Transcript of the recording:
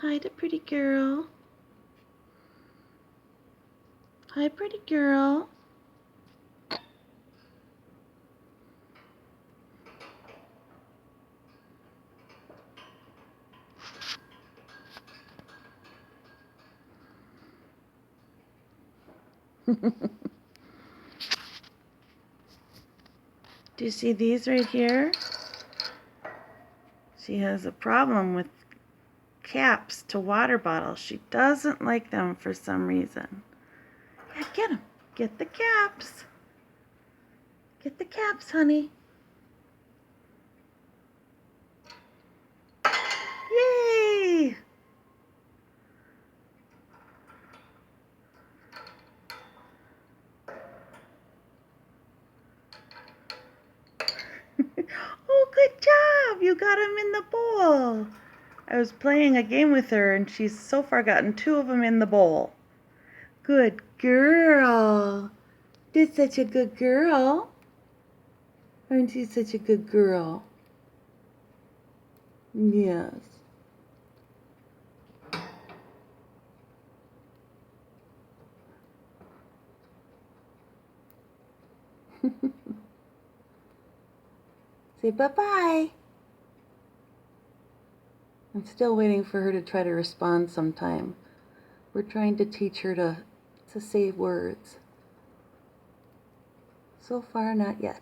Hi to pretty girl. Hi, pretty girl. Do you see these right here? She has a problem with caps to water bottles. She doesn't like them for some reason. Yeah, get them. Get the caps. Get the caps, honey. Yay! Oh, good job! You got them in the bowl. I was playing a game with her and she's so far gotten 2 of them in the bowl. Good girl. Did such a good girl. Aren't you such a good girl? Yes. Say bye-bye. I'm still waiting for her to try to respond sometime. We're trying to teach her to say words. So far, not yet.